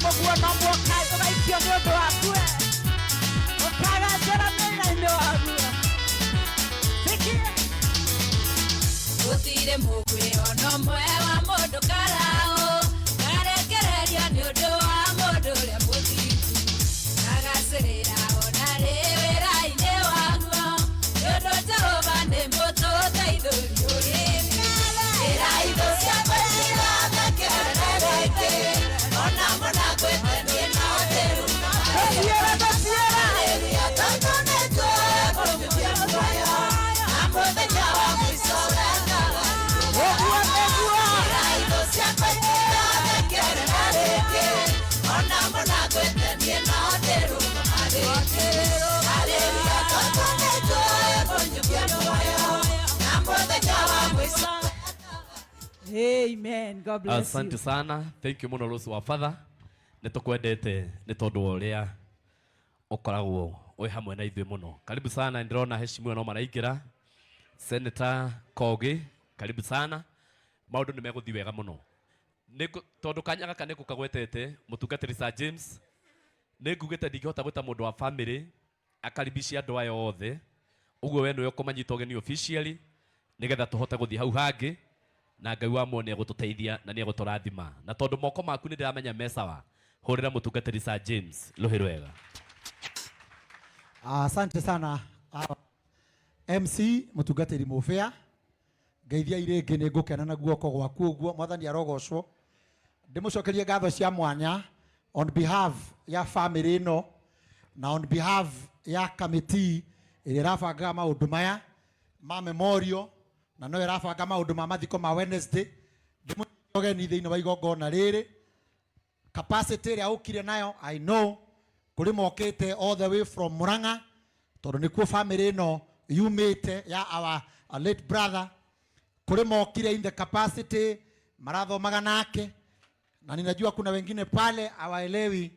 Moguo no mwokai ugaikio ni undu waku ukagacira mĩrainĩ waguo sikia gũtirĩ mũkwĩro no ũmwe wa mũndũ karao ngarekererio nĩ ũndũ wa mũndũ ũrĩa mũthingu agacĩrĩra ona rĩ wĩra-inĩ waguo nĩ ũndũ Jehova nĩ mũtũteithũri ũrĩ mbere iraitho ciakwa cirathekerereke ona mũna gwĩtania na ũtheru haleluya tondũ nĩ twegũmithia muoyo na mũthenya wa mũico wendaga iraitho ciakwa cirathekerereke ona mũna gwĩtania na ũtheru haleluya tondũ nĩ twegũmithia muoyo na mũthenya wa mũico. Amen. God bless you. Asante sana. Thank you muno Lucy wa Father. Nitukwendete ni tondu uria ukoragwo wi hamwe na ithuĩ muno. Karibu sana, ndirona heshimiwa no maraingira. Senator Kogi, karibu sana. Maundu ni meguthi wega muno. Tondu kanya gaka nĩ gũkagwetete mũtungatĩri Sir James. Nĩngugĩte ndingĩhota gwĩta mũndũ wa family akaribishia andũ aya othe. Ũguo we nĩwe ũkũmanyita ũgeni officially nĩgetha tũhote gũthiĩ hau hangĩ. Na Ngai wa muone agũtũteithia na nĩ agũtũrathima. Na tondu moko maku nĩ ndĩramenya mesawa. Hũrĩra mũtungatĩri Sir James rũhĩ wega. Asante sana MC mũtungatĩri Mũbĩa. Ngeithia irĩngĩ nĩ ngũkena na guoko gwaku ũguo mwathani arogocwo. Ndĩmũcokerie ngatho cia mwanya on behalf ya family ĩno na on behalf ya committee ĩrĩa ĩrabanga maũndũ maya ma memorial na no ĩrabanga maũndũ ma mathiko ma Wednesday. Ndĩmũgeni thĩinĩ wa igongona rĩrĩ capacity ĩrĩa ũkire nayo I know kũrĩ mokĩte all the way from Murang'a tondũ nĩkuo family ĩno yumĩte ya our late brother. Kũrĩ mokire in the capacity marathomaga nake na ninajua kuna wengine pale hawaelewi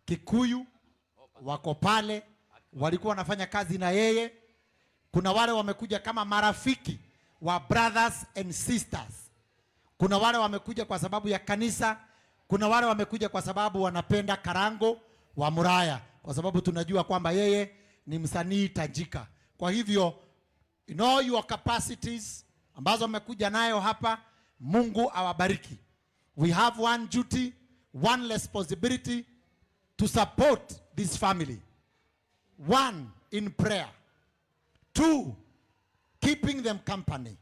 Kikuyu wako pale walikuwa wanafanya kazi na yeye. Kuna wale wamekuja kama marafiki wa brothers and sisters. Kuna wale wamekuja kwa sababu ya kanisa. Kuna wale wamekuja kwa sababu wanapenda Karango wa Muraya, kwa sababu tunajua kwamba yeye ni msanii tajika. Kwa hivyo in all your capacities ambazo wamekuja nayo hapa, Mungu awabariki. We have one duty, one responsibility to support this family. One, in prayer. Two, keeping them company.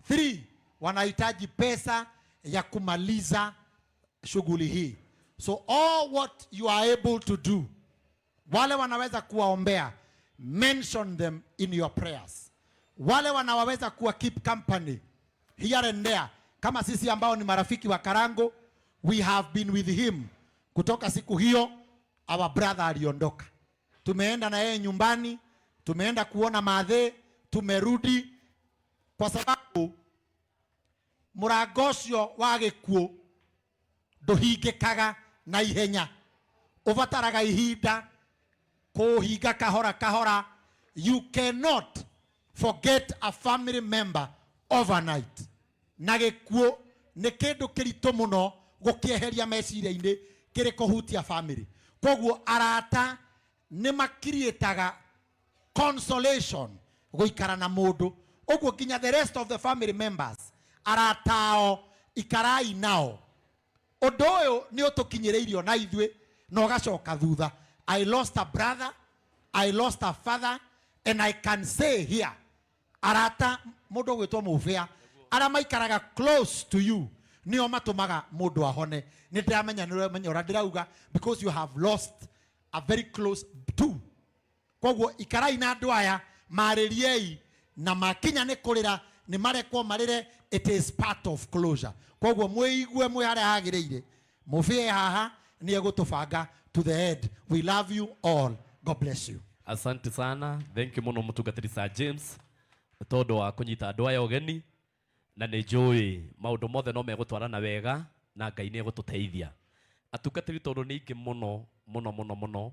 Three, wanahitaji pesa ya kumaliza shughuli hii. So all what you are able to do, wale wanaweza kuwaombea, mention them in your prayers. Wale wanaweza kuwa keep company here and there, kama sisi ambao ni marafiki wa Karango, we have been with him kutoka siku hiyo our brother aliondoka. Tumeenda na yeye nyumbani, tumeenda kuona madhe, tumerudi kwa sababu mũrango wa gĩkuũ ndũhingĩkaga na ihenya, ũbataraga ihinda kũhinga kahora kahora. You cannot forget a family member overnight. Na gĩkuũ nĩ kĩndũ kĩritũ mũno gũkĩeheria meciria-inĩ kĩrĩ kũhutia family. Koguo arata nĩ makirietaga consolation gũikara na mũndũ. Ũguo nginya the rest of the family members aratao ikarai nao. Ũndũ ũyũ nĩ ũtũkinyĩrĩirio na ithuĩ na ũgacoka thutha. I lost a brother, I lost a father, and I can say here, arata mũndũ gwĩtwo Mũbĩa arĩa maikaraga close to you nĩo matũmaga mũndũ ahone. Nĩ ndĩramenya ũrĩa ndĩrauga because you have lost a very close to. Koguo ikarai na andũ aya marĩriei na makinya nĩ kũrĩra nĩ marekwo marĩre. It is part of closure. Koguo mwĩigue mwĩ harĩa hagĩrĩire. Mũbĩa haha nĩ egũtũbanga to the end. We love you all. God bless you. Asante sana. Thank you muno mũtungatĩri Sir James tondu wa kũnyita andũ aya ũgeni, na nĩ njũĩ maũndũ mothe no megũtwarana wega na Ngai nĩ egũtũteithia. Atungatĩri tondu nĩ ingĩ muno muno muno muno,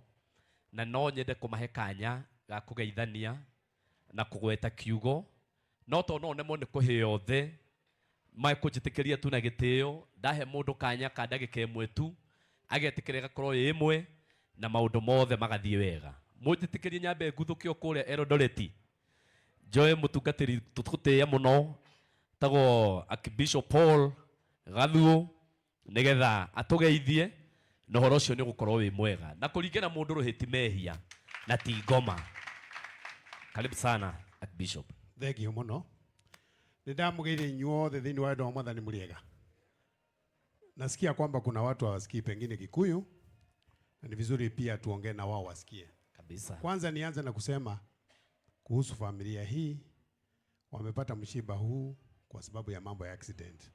na no nyende kũmahe kanya ga kũgeithania na kũgweta kiugo, no to no nemo nĩ kũheo othe mai kũnjĩtĩkĩria tu na gĩtĩo. Ndahe mũndũ kanya ka ndagĩka ĩmwe tu agetikirira korwo imwe na maundu mothe magathie wega. Mujitikirie nyambe nguthukio kuria Eldoret. Joy mutungatiri tututia muno tago Archbishop Paul Gathuo nigetha atugeithie no horo cio ni gukorwo wi mwega na kuringana mundu ruhiti mehia na ti ngoma. Karibu sana Archbishop. Thank you muno. Nindamugeire inyuothe thiini wa ndo mwathani muriega. Nasikia kwamba kuna watu hawasikii pengine Kikuyu na ni vizuri pia tuongee na wao wasikie. Kabisa. Kwanza nianze na kusema kuhusu familia hii, wamepata mshiba huu kwa sababu ya mambo ya accident.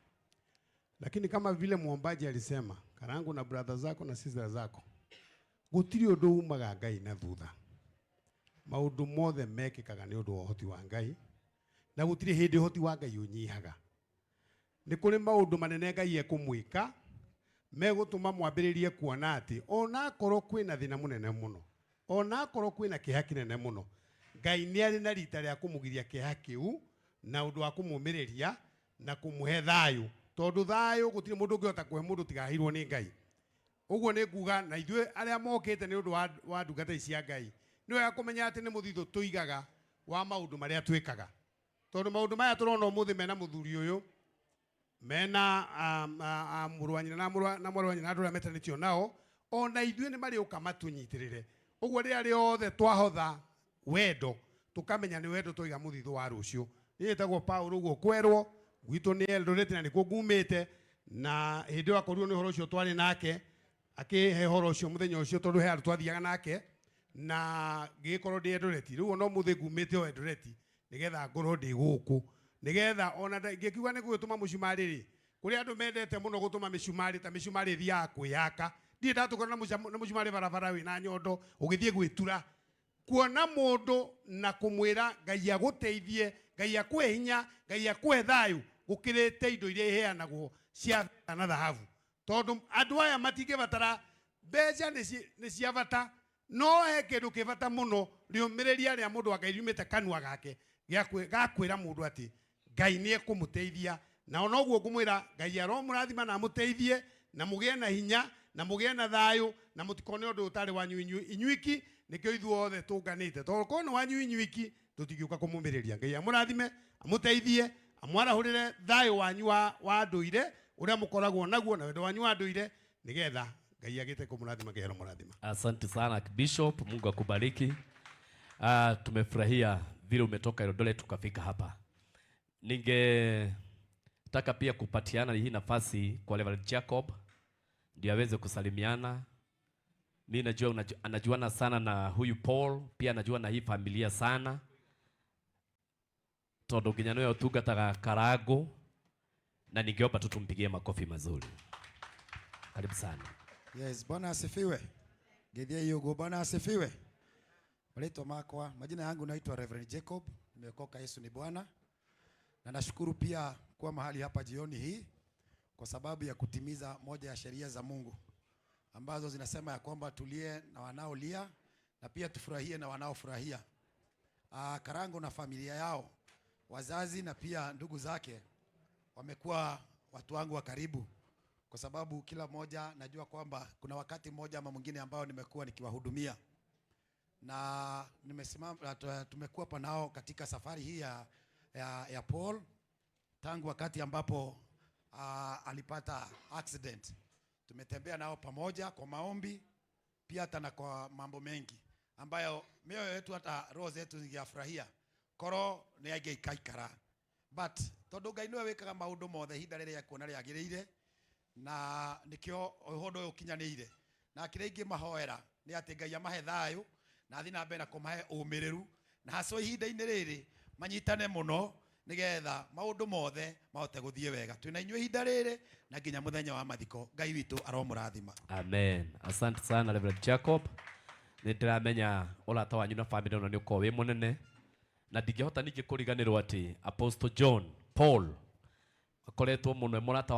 Lakini kama vile muombaji alisema, Karangu na brother zako na sister zako, gutiri undu umaga Ngai na thutha. Maundu mothe mekikaga ni undu wa uhoti wa Ngai, na gutiri hindi uhoti wa Ngai unyihaga. Ni kuri maundu manene Ngai ekumwika megutuma mwambiririe kuona ati ona korwo kwina thina munene muno, ona korwo kwina kiha kinene muno, Ngai ni ari na rita ria kumugiria kiha kiu na undu wa kumumiriria na kumuhe thayu, tondu thayu gutiri mundu ungiota kuhe mundu tigahirwo ni Ngai. Uguo ni nguga na ithue aria mokite ni undu wa ndungata cia Ngai ni wega kumenya ati ni muthithu tuigaga wa maundu maria twikaga, tondu maundu maya turona umuthi mena muthuri uyu mena murwanyina na murwanyina andu aria metanitio nao, ona ithue ni mari uka matunyitirire. Uguo ri ari othe twahotha wendo tukamenya ni wendo toiga muthithu wa rucio. Ni etagwo Paul uguo kwerwo gwitu ni Eldoret na nikuo ngumite, na hindi wa koruo ni horo ucio twari nake akihe horo ucio muthenya ucio tondu he andu twathiaga nake na gikorwo ndi Eldoret. Riu no muthi ngumite o Eldoret nigetha ngorwo ndi guku, nigetha ona ngikiuga ni gwituma mucumari ri kuri andu mendete muno gutuma micumari ta micumari thia kwiyaka. Ndi ndatukana na mucumari barabara wina nyondo ugithie gwitura kuona mundu na kumwira Ngai aguteithie, Ngai akwe hinya, Ngai akwe thayu gukirite indo iria iheanagwo cia na thahabu. Tondu andu aya matingibatara mbeca ni cia bata, no he kindu kibata muno riumiriria ria mundu wa Ngai riumite kanua gake gakwira mundu ati Ngai ni ekumuteithia, na ona uguo kumwira Ngai aromurathima na amuteithie na mugie na hinya na mugie na thayu na mutikone undu utari wanyu inyuiki. Nikio ithuothe tunganite tondu kono wanyu inyuiki tutigiuka kumumiriria. Ngai amurathime amuteithie amwarahurire thayu wanyu wa nduire uria mukoragwo naguo na wendo wanyu wa nduire nigetha Ngai agite kumurathima kehero murathima. Asante sana Archbishop, Mungu akubariki. Tumefurahia vile umetoka Eldoret tukafika hapa. Ningetaka pia kupatiana hii nafasi kwa Reverend Jacob ndio aweze kusalimiana. Mimi najua anajuana sana na huyu Paul, pia anajua na hii familia sana. Tondu nginya yo tungataga Karangu na ningeomba tutumpigie makofi mazuri. Karibu sana. Yes, Bwana asifiwe. Gethia yugo, Bwana asifiwe. Waleto makwa, majina yangu naitwa Reverend Jacob, nimeokoka, Yesu ni Bwana. Na nashukuru pia kuwa mahali hapa jioni hii kwa sababu ya kutimiza moja ya sheria za Mungu ambazo zinasema ya kwamba tulie na wanaolia na pia tufurahie na wanaofurahia. Karangu na familia yao, wazazi na pia ndugu zake wamekuwa watu wangu wa karibu kwa sababu kila mmoja najua kwamba kuna wakati mmoja ama mwingine ambao nimekuwa nikiwahudumia, na nimesimama tumekuwa panao katika safari hii ya Paul tangu wakati ambapo alipata accident. Tumetembea nao pamoja kwa maombi pia hata na kwa mambo mengi ambayo mioyo yetu hata roho zetu zingefurahia koro ni aingeikaikara, but tondu Ngai niwe wikaga maundu mothe hinda riria kuona riagirire na nikio uhondo ukinyanire na kiringi mahoera ni ati Ngai amahe thayu na thina mbere na kumahe umiriru na haso ihinda-ini riri manyitane muno nigetha maundu mothe mahote guthie wega. Twina inyue ihinda riri na nginya muthenya wa mathiko. Ngai witu aromurathima. Amen. Asante sana Reverend Jacob. Nitiramenya urata wanyu na family no ni uko wi munene na ndingihota ningi kuriganirwo ati Apostle John Paul akoretwo muno murata wa